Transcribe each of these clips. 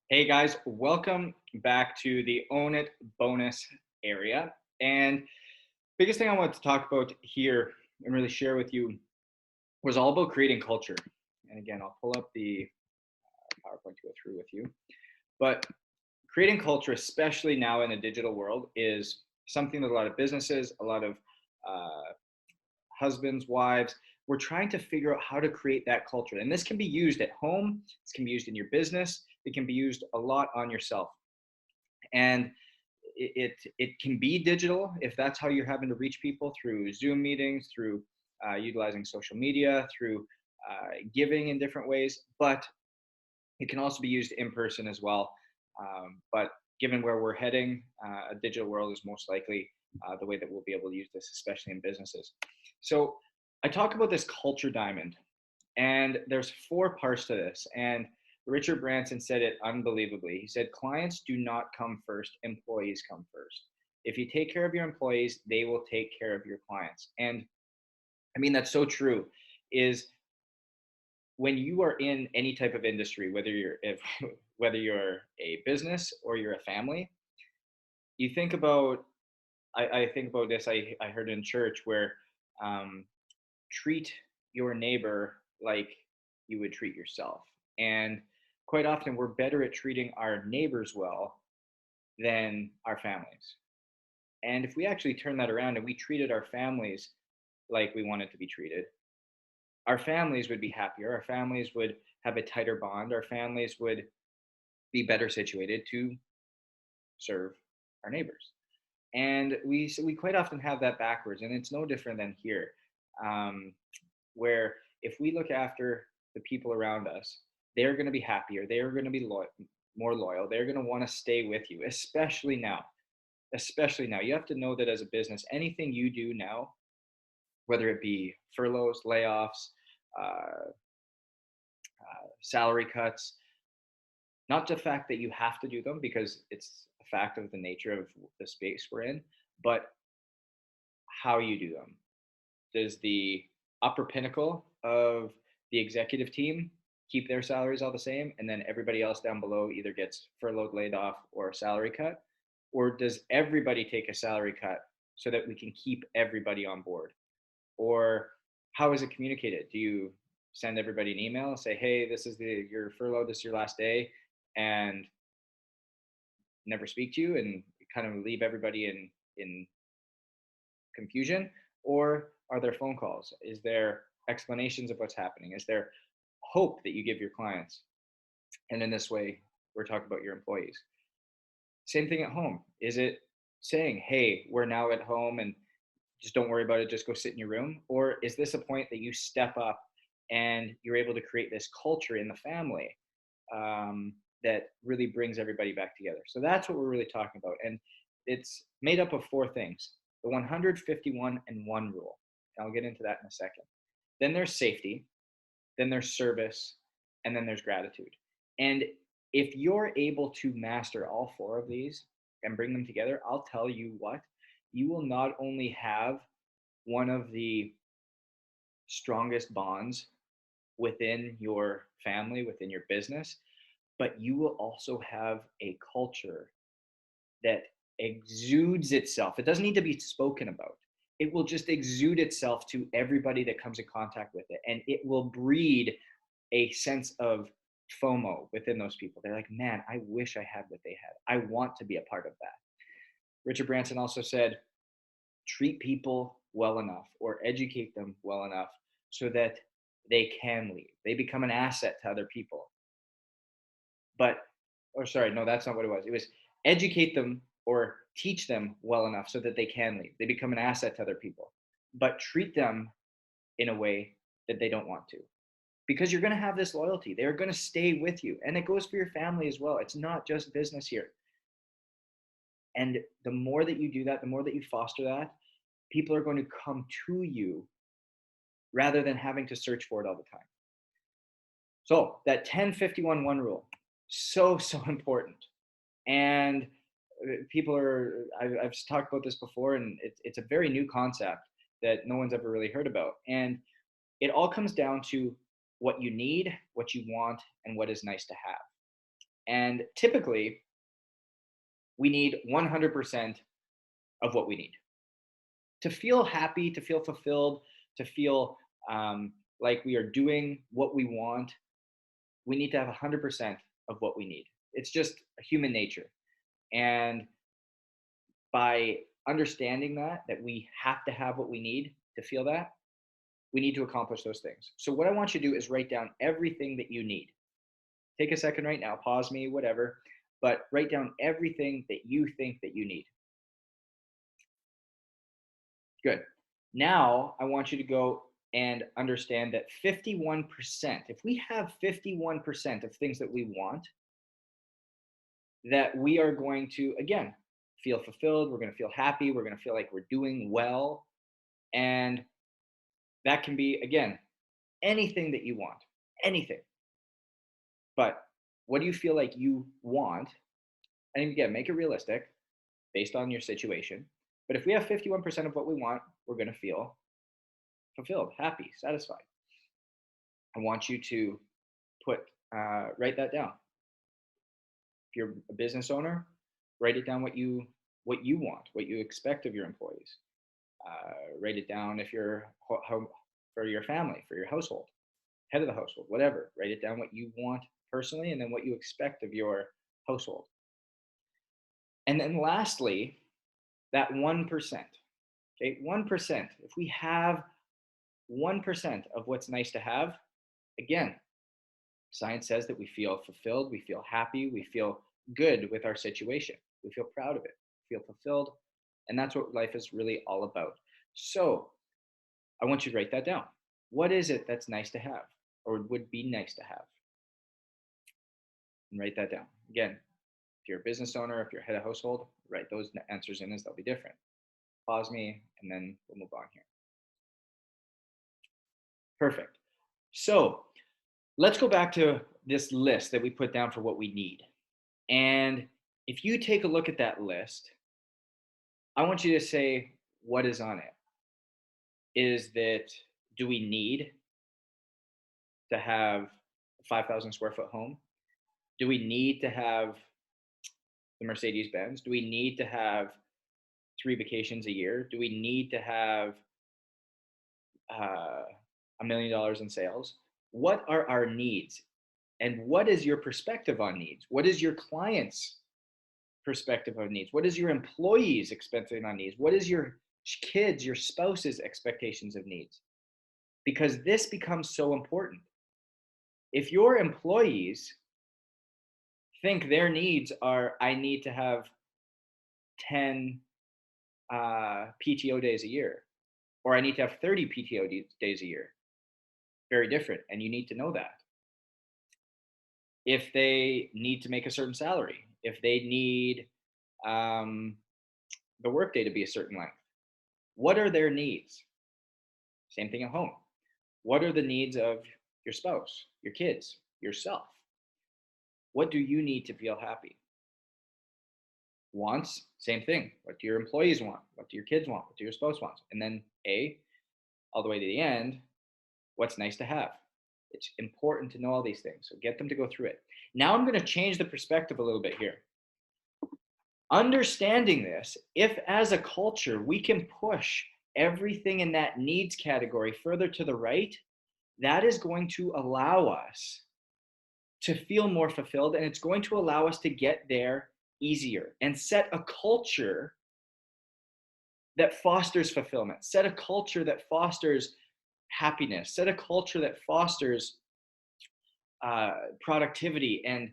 Hey guys, welcome back to the Own It bonus area. And biggest thing I wanted to talk about here and really share with you was all about creating culture. And again, I'll pull up the PowerPoint to go through with you. But creating culture, especially now in a digital world, is something that a lot of businesses, a lot of uh, husbands, wives, we're trying to figure out how to create that culture. And this can be used at home, this can be used in your business, it can be used a lot on yourself. And it can be digital if that's how you're having to reach people through Zoom meetings, through utilizing social media, through giving in different ways. But it can also be used in person as well. But given where we're heading, a digital world is most likely the way that we'll be able to use this, especially in businesses. So I talk about this culture diamond, and there's four parts to this. And Richard Branson said it unbelievably. He said, clients do not come first, employees come first. If you take care of your employees, they will take care of your clients. And I mean, that's so true. Is when you are in any type of industry, whether you're if whether you're a business or you're a family, you think about I think about this. I heard in church where um, treat your neighbor like you would treat yourself. And quite often, we're better at treating our neighbors well than our families. And if we actually turn that around and we treated our families like we wanted to be treated, our families would be happier. Our families would have a tighter bond. Our families would be better situated to serve our neighbors. And we quite often have that backwards, and it's no different than here, um, where if we look after the people around us, they're going to be happier, they're going to be more loyal, they're going to want to stay with you, especially now. Especially now, you have to know that as a business, anything you do now, whether it be furloughs, layoffs, uh, salary cuts, not the fact that you have to do them because it's a fact of the nature of the space we're in, but how you do them. Does the upper pinnacle of the executive team keep their salaries all the same, and then everybody else down below either gets furloughed, laid off, or a salary cut? Or does everybody take a salary cut so that we can keep everybody on board? Or how is it communicated? Do you send everybody an email and say, hey, this is your furlough, this is your last day, and never speak to you and kind of leave everybody in confusion? Or are there phone calls? Is there explanations of what's happening? Is there hope that you give your clients? And in this way, we're talking about your employees. Same thing at home. Is it saying, hey, we're now at home and just don't worry about it, just go sit in your room? Or is this a point that you step up and you're able to create this culture in the family that really brings everybody back together? So that's what we're really talking about. And it's made up of four things: the 151 and 1 rule. And I'll get into that in a second. Then there's safety, then there's service, and then there's gratitude. And if you're able to master all four of these and bring them together, I'll tell you what, you will not only have one of the strongest bonds within your family, within your business, but you will also have a culture that exudes itself. It doesn't need to be spoken about. It will just exude itself to everybody that comes in contact with it. And it will breed a sense of FOMO within those people. They're like, man, I wish I had what they had. I want to be a part of that. Richard Branson also said, treat people well enough or educate them well enough so that they can leave. They become an asset to other people. But, or sorry, no, that's not what it was. It was educate them or teach them well enough so that they can leave. They become an asset to other people, but treat them in a way that they don't want to. Because you're going to have this loyalty. They're going to stay with you. And it goes for your family as well. It's not just business here. And the more that you do that, the more that you foster that, people are going to come to you rather than having to search for it all the time. So that 10-51-1 rule, so important. And people are, I've talked about this before, and it's a very new concept that no one's ever really heard about. And it all comes down to what you need, what you want, and what is nice to have. And typically, we need 100% of what we need to feel happy, to feel fulfilled, to feel like we are doing what we want. We need to have 100% of what we need. It's just human nature. And by understanding that we have to have what we need to feel that, we need to accomplish those things. So what I want you to do is write down everything that you need. Take a second right now, pause me, whatever, but write down everything that you think that you need. Good. Now I want you to go and understand that 51%, if we have 51% of things that we want, that we are going to, again, feel fulfilled. We're going to feel happy. We're going to feel like we're doing well. And that can be, again, anything that you want, anything. But what do you feel like you want? And again, make it realistic based on your situation. But if we have 51% of what we want, we're going to feel fulfilled, happy, satisfied. I want you to write that down. If you're a business owner, write it down what you want, what you expect of your employees. Write it down if you're for your family, for your household, head of the household, whatever. Write it down what you want personally, and then what you expect of your household. And then lastly, that 1%. Okay, 1%. If we have 1% of what's nice to have, again, science says that we feel fulfilled, we feel happy, we feel good with our situation, we feel proud of it, feel fulfilled, and that's what life is really all about. So I want you to write that down. What is it that's nice to have, or would be nice to have? And write that down. Again, if you're a business owner, if you're head of household, write those answers in as they'll be different. Pause me, and then we'll move on here. Perfect. So let's go back to this list that we put down for what we need. And if you take a look at that list, I want you to say what is on it. Is that, do we need to have a 5,000 square foot home? Do we need to have the Mercedes Benz? Do we need to have 3 vacations a year? Do we need to have $1 million in sales? What are our needs? And what is your perspective on needs? What is your client's perspective on needs? What is your employees expecting on needs? What is your kids, your spouse's expectations of needs? Because this becomes so important. If your employees think their needs are, I need to have 10 PTO days a year, or I need to have 30 PTO days a year, very different. And you need to know that. If they need to make a certain salary, if they need the workday to be a certain length, what are their needs? Same thing at home. What are the needs of your spouse, your kids, yourself? What do you need to feel happy? Wants, same thing. What do your employees want? What do your kids want? What do your spouse want? And then all the way to the end, what's nice to have? It's important to know all these things. So get them to go through it. Now I'm going to change the perspective a little bit here. Understanding this, if as a culture we can push everything in that needs category further to the right, that is going to allow us to feel more fulfilled, and it's going to allow us to get there easier and set a culture that fosters fulfillment, set a culture that fosters happiness, set a culture that fosters productivity and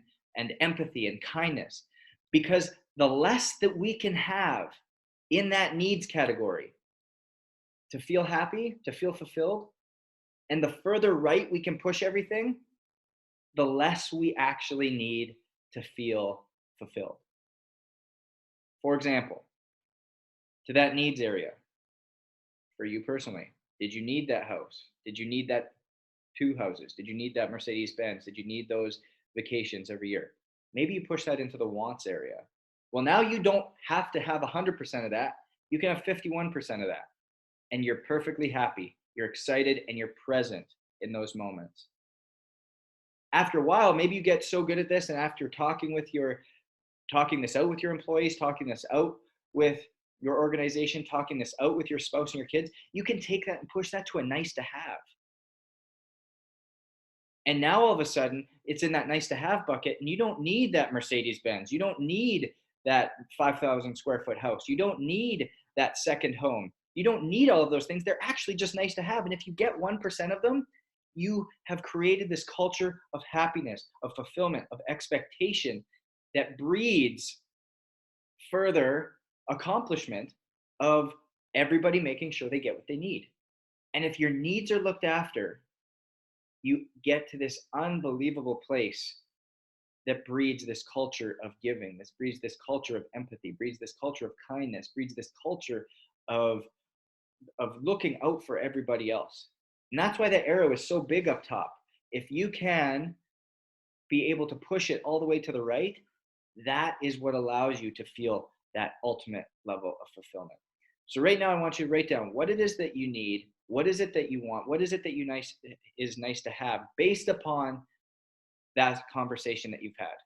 empathy and kindness. Because the less that we can have in that needs category to feel happy, to feel fulfilled, and the further right we can push everything, the less we actually need to feel fulfilled. For example, to that needs area, for you personally, did you need that house? Did you need that 2 houses? Did you need that Mercedes Benz? Did you need those vacations every year? Maybe you push that into the wants area. Well, now you don't have to have 100% of that. You can have 51% of that. And you're perfectly happy. You're excited and you're present in those moments. After a while, maybe you get so good at this, and after talking this out with your employees, talking this out with your organization, talking this out with your spouse and your kids, you can take that and push that to a nice to have. And now all of a sudden, it's in that nice to have bucket, and you don't need that Mercedes Benz. You don't need that 5,000 square foot house. You don't need that second home. You don't need all of those things. They're actually just nice to have. And if you get 1% of them, you have created this culture of happiness, of fulfillment, of expectation that breeds further accomplishment of everybody making sure they get what they need. And if your needs are looked after, you get to this unbelievable place that breeds this culture of giving, this breeds this culture of empathy, breeds this culture of kindness, breeds this culture of looking out for everybody else. And that's why the arrow is so big up top. If you can be able to push it all the way to the right, that is what allows you to feel that ultimate level of fulfillment. So right now I want you to write down what it is that you need, what is it that you want, what is it that is nice to have based upon that conversation that you've had.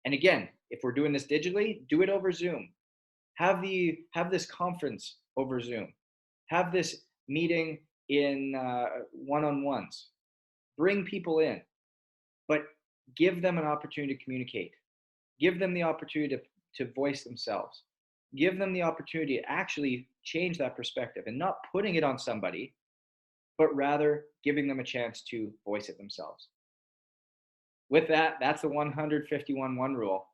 And again, if we're doing this digitally, do it over Zoom. Have this conference over Zoom. Have this meeting in one-on-ones. Bring people in, but give them an opportunity to communicate. Give them the opportunity to voice themselves. Give them the opportunity to actually change that perspective and not putting it on somebody, but rather giving them a chance to voice it themselves. With that, that's the 151-1 rule.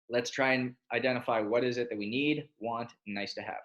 Let's try and identify what is it that we need, want, and nice to have.